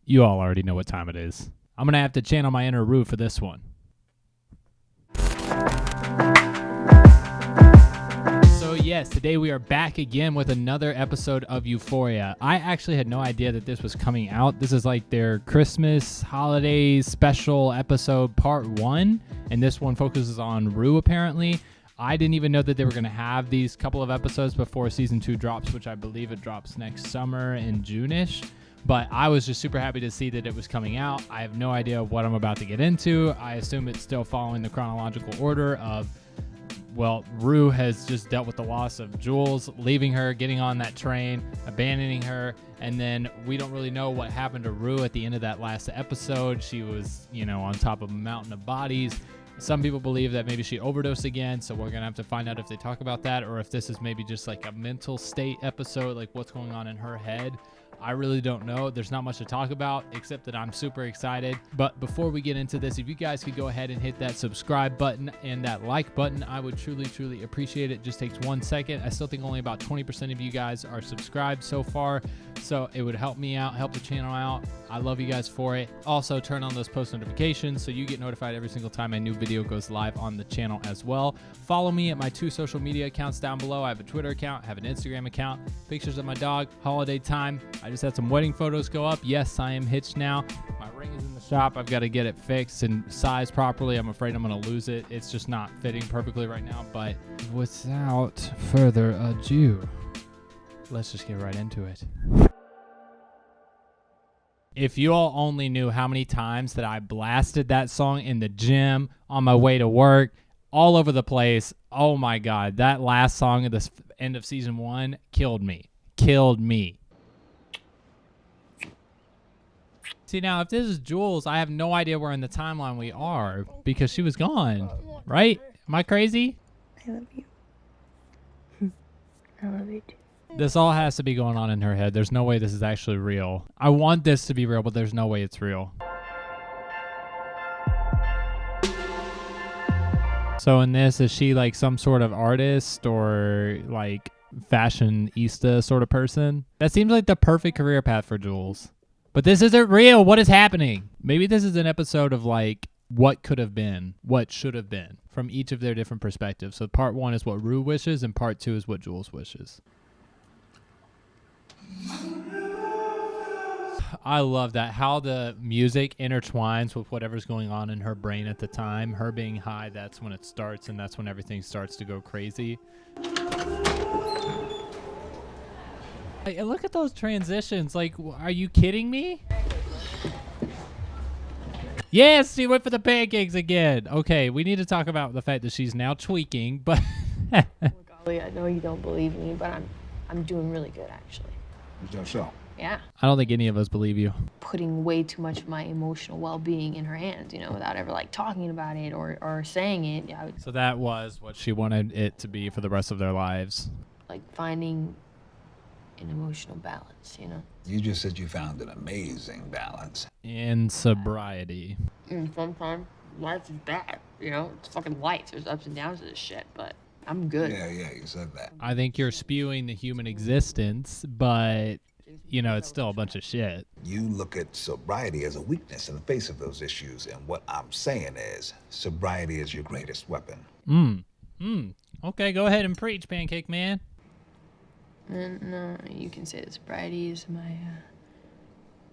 You all already know what time it is. I'm going to have to channel my inner Rue for this one. So yes, today we are back again with another episode of Euphoria. I actually had no idea that this was coming out. This is like their Christmas holidays special episode part 1, and this one focuses on Rue apparently. I didn't even know that they were going to have these couple of episodes before season 2 drops, which I believe it drops next summer in June-ish. But I was just super happy to see that it was coming out. I have no idea what I'm about to get into. I assume it's still following the chronological order of, well, Rue has just dealt with the loss of Jules, leaving her, getting on that train, abandoning her, and then we don't really know what happened to Rue at the end of that last episode. She was, on top of a mountain of bodies. Some people believe that maybe she overdosed again, so we're going to have to find out if they talk about that or if this is maybe just like a mental state episode, like what's going on in her head. I really don't know. There's not much to talk about except that I'm super excited. But before we get into this, if you guys could go ahead and hit that subscribe button and that like button, I would truly, truly appreciate it. It just takes 1 second. I still think only about 20% of you guys are subscribed so far. So it would help me out, help the channel out. I love you guys for it. Also, turn on those post notifications so you get notified every single time a new video goes live on the channel as well. Follow me at my 2 social media accounts down below. I have a Twitter account, I have an Instagram account, pictures of my dog, holiday time. I just had some wedding photos go up. Yes, I am hitched now. My ring is in the shop. I've got to get it fixed and sized properly. I'm afraid I'm going to lose it. It's just not fitting perfectly right now. But without further ado, let's just get right into it. If you all only knew how many times that I blasted that song in the gym, on my way to work, all over the place. Oh my God, that last song at the end of season 1 killed me. Killed me. See, now, if this is Jules, I have no idea where in the timeline we are because she was gone, right? Am I crazy? I love you. I love you too. This all has to be going on in her head. There's no way this is actually real. I want this to be real, but there's no way it's real. So in this, is she like some sort of artist or like fashionista sort of person? That seems like the perfect career path for Jules. But this isn't real. What is happening? Maybe this is an episode of like what could have been, what should have been from each of their different perspectives. So part 1 is what Rue wishes and part 2 is what Jules wishes. I love that, how the music intertwines with whatever's going on in her brain at the time. Her being high, that's when it starts, and that's when everything starts to go crazy. Like, look at those transitions. Like, are you kidding me? Yes, she went for the pancakes again. Okay, we need to talk about the fact that she's now tweaking, but... Golly, I know you don't believe me, but I'm doing really good, actually. Is that so? Yeah. I don't think any of us believe you. Putting way too much of my emotional well-being in her hands, without ever like talking about it or saying it. Yeah, So that was what she wanted it to be for the rest of their lives. like finding an emotional balance, You just said you found an amazing balance. In sobriety. And sometimes life is bad, It's fucking life. There's ups and downs to this shit, but I'm good. Yeah, you said that. I think you're spewing the human existence, but, it's still a bunch of shit. You look at sobriety as a weakness in the face of those issues, and what I'm saying is, sobriety is your greatest weapon. Okay, go ahead and preach, Pancake Man. No, you can say that sobriety is my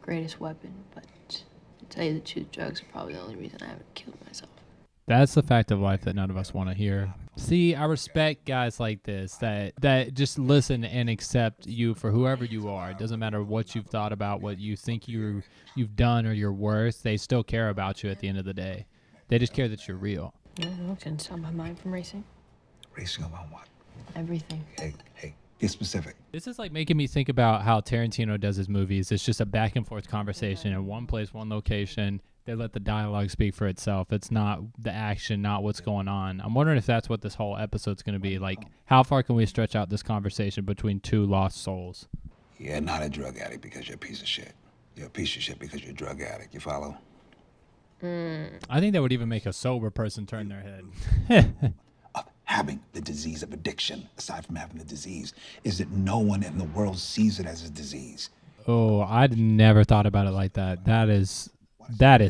greatest weapon, but to tell you the truth, drugs are probably the only reason I haven't killed myself. That's the fact of life that none of us want to hear. See, I respect guys like this that just listen and accept you for whoever you are. It doesn't matter what you've thought about, what you think you've done or your worth. They still care about you at the end of the day. They just care that you're real. Can stop my mind from racing. Racing about what? Everything. Hey, get specific. This is like making me think about how Tarantino does his movies. It's just a back and forth conversation in one place, one location. They let the dialogue speak for itself. It's not the action, not what's going on. I'm wondering if that's what this whole episode's going to be. Like, how far can we stretch out this conversation between two lost souls? You're not a drug addict because you're a piece of shit. You're a piece of shit because you're a drug addict. You follow? I think that would even make a sober person turn their head. Of having the disease of addiction, aside from having the disease, is that no one in the world sees it as a disease. Oh, I'd never thought about it like that. That is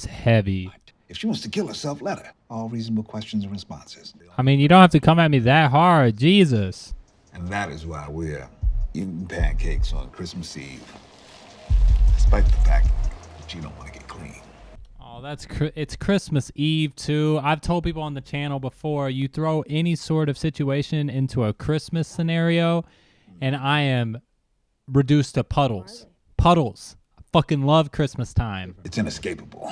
heavy. If she wants to kill herself, let her. All reasonable questions and responses. I mean, you don't have to come at me that hard. Jesus. And that is why we're eating pancakes on Christmas Eve. Despite the fact that you don't want to get clean. Oh, it's Christmas Eve too. I've told people on the channel before, you throw any sort of situation into a Christmas scenario, and I am reduced to puddles. Puddles. I fucking love Christmas time. It's inescapable,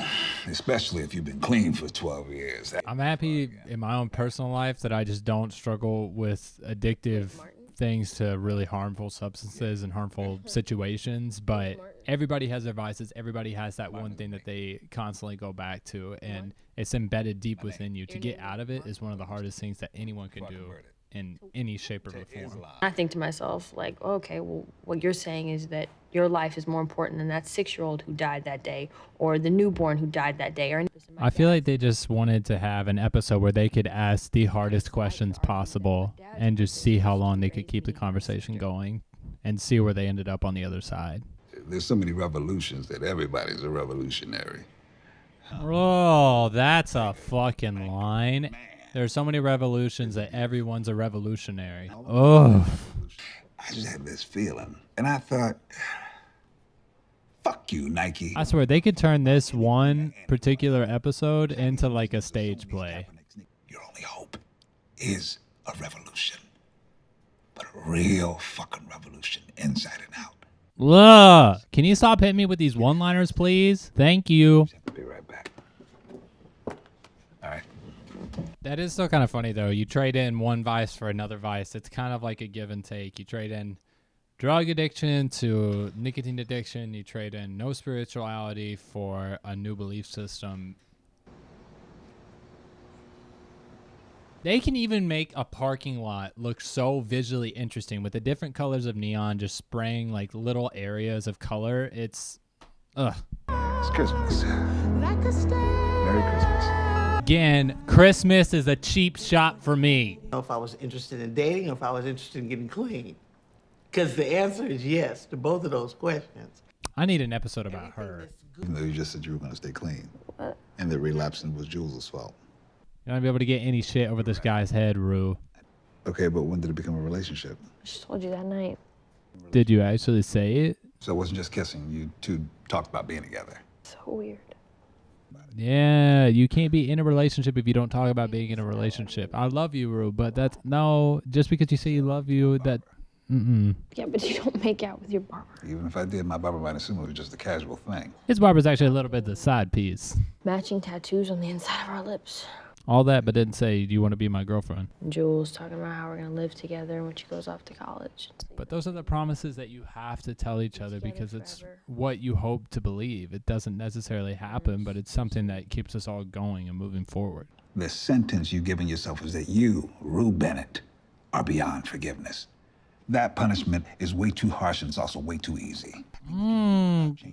especially if you've been clean for 12 years. I'm happy in my own personal life that I just don't struggle with addictive things to really harmful substances and harmful situations, but everybody has their vices. Everybody has that one thing that they constantly go back to, and it's embedded deep within you. To get out of it is one of the hardest things that anyone can do in any shape or form. I think to myself, like, okay, well, what you're saying is that your life is more important than that 6-year-old who died that day, or the newborn who died that day. Or I feel like they just wanted to have an episode where they could ask the hardest questions possible and just see how long they could keep the conversation going and see where they ended up on the other side. There's so many revolutions that everybody's a revolutionary. Oh, that's a fucking line. There's so many revolutions that everyone's a revolutionary. Oh. I just had this feeling, and I thought, fuck you, Nike. I swear, they could turn this one particular episode into like a stage play. Your only hope is a revolution, but a real fucking revolution inside and out. Look, can you stop hitting me with these one-liners, please? Thank you. I'll be right back. All right. That is still kind of funny, though. You trade in one vice for another vice. It's kind of like a give and take. You trade in drug addiction to nicotine addiction. You trade in no spirituality for a new belief system. They can even make a parking lot look so visually interesting with the different colors of neon just spraying like little areas of color. It's, ugh. It's Christmas. Merry Christmas. Again, Christmas is a cheap shot for me. Know if I was interested in dating or if I was interested in getting clean. Because the answer is yes to both of those questions. I need an episode about her. Even though you just said you were going to stay clean. And that relapsing was Jules' fault. You're not gonna be able to get any shit over this guy's head, Rue. Okay, but when did it become a relationship? I just told you that night. Did you actually say it? So it wasn't just kissing. You two talked about being together. So weird. Yeah, you can't be in a relationship if you don't talk about being in a relationship. I love you, Rue, but that's, no, just because you say you love you, that, Yeah, but you don't make out with your barber. Even if I did, my barber might assume it was just a casual thing. His barber's actually a little bit the side piece. Matching tattoos on the inside of our lips. All that, but didn't say, do you want to be my girlfriend? And Jules talking about how we're gonna live together when she goes off to college. But those are the promises that you have to tell each other because it's what you hope to believe. It doesn't necessarily happen, but it's something that keeps us all going and moving forward. The sentence you've given yourself is that you, Rue Bennett, are beyond forgiveness. That punishment is way too harsh and it's also way too easy.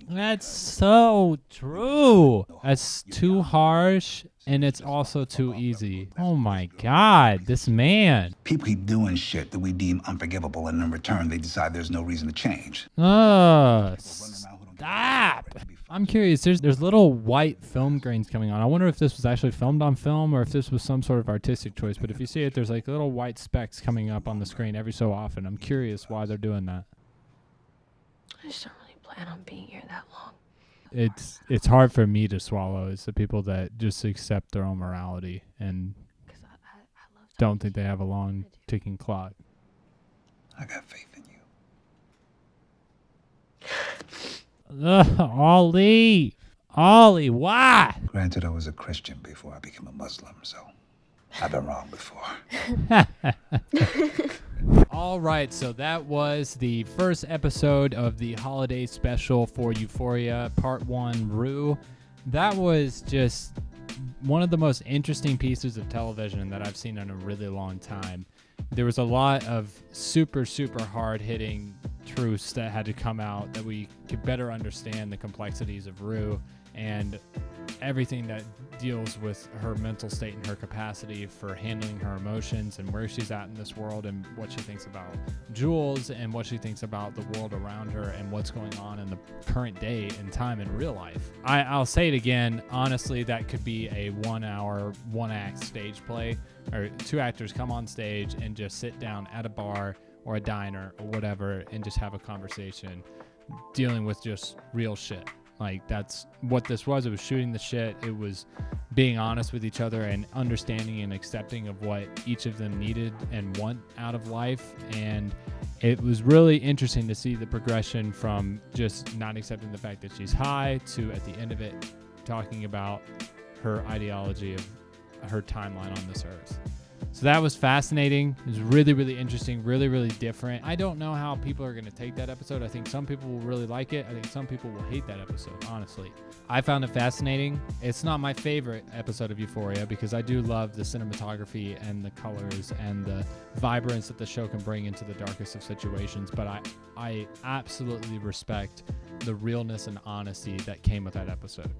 That's so true. That's too harsh and it's also too easy. Oh my God, this man. People keep doing shit that we deem unforgivable, and in return, they decide there's no reason to change. Stop. I'm curious, there's little white film grains coming on. I wonder if this was actually filmed on film or if this was some sort of artistic choice. But if you see it, there's like little white specks coming up on the screen every so often. I'm curious why they're doing that. I just don't really plan on being here that long. It's hard for me to swallow. It's the people that just accept their own morality and don't think they have a long ticking clock. I got faith in you. Ollie, why? Granted, I was a Christian before I became a Muslim, so I've been wrong before. All right, so that was the first episode of the holiday special for Euphoria, Part 1, Rue. That was just one of the most interesting pieces of television that I've seen in a really long time. There was a lot of super, super hard-hitting truths that had to come out that we could better understand the complexities of Rue and everything that deals with her mental state and her capacity for handling her emotions and where she's at in this world and what she thinks about Jules and what she thinks about the world around her and what's going on in the current day and time in real life. I'll say it again, honestly, that could be a 1 hour, 1 act stage play, or 2 actors come on stage and just sit down at a bar or a diner or whatever and just have a conversation dealing with just real shit. Like, that's what this was. It was shooting the shit. It was being honest with each other and understanding and accepting of what each of them needed and want out of life. And it was really interesting to see the progression from just not accepting the fact that she's high to, at the end of it, talking about her ideology of her timeline on this earth. So that was fascinating. It was really, really interesting, really, really different. I don't know how people are going to take that episode. I think some people will really like it. I think some people will hate that episode, honestly. I found it fascinating. It's not my favorite episode of Euphoria because I do love the cinematography and the colors and the vibrance that the show can bring into the darkest of situations. But I absolutely respect the realness and honesty that came with that episode.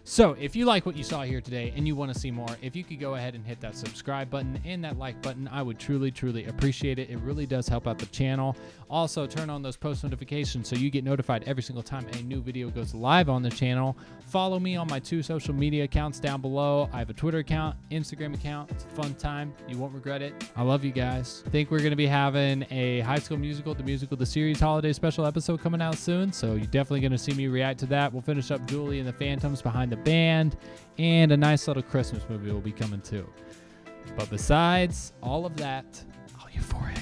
So if you like what you saw here today and you want to see more, if you could go ahead and hit that subscribe button and that like button, I would truly, truly appreciate it. It really does help out the channel. Also, turn on those post notifications so you get notified every single time a new video goes live on the channel. Follow me on my 2 social media accounts down below. I have a Twitter account, Instagram account. It's a fun time. You won't regret it. I love you guys. I think we're going to be having a High School Musical, the series holiday special episode coming out soon. So you're definitely going to see me react to that. We'll finish up Julie and the Phantoms behind the band, and a nice little Christmas movie will be coming too. But besides all of that, all Euphoria.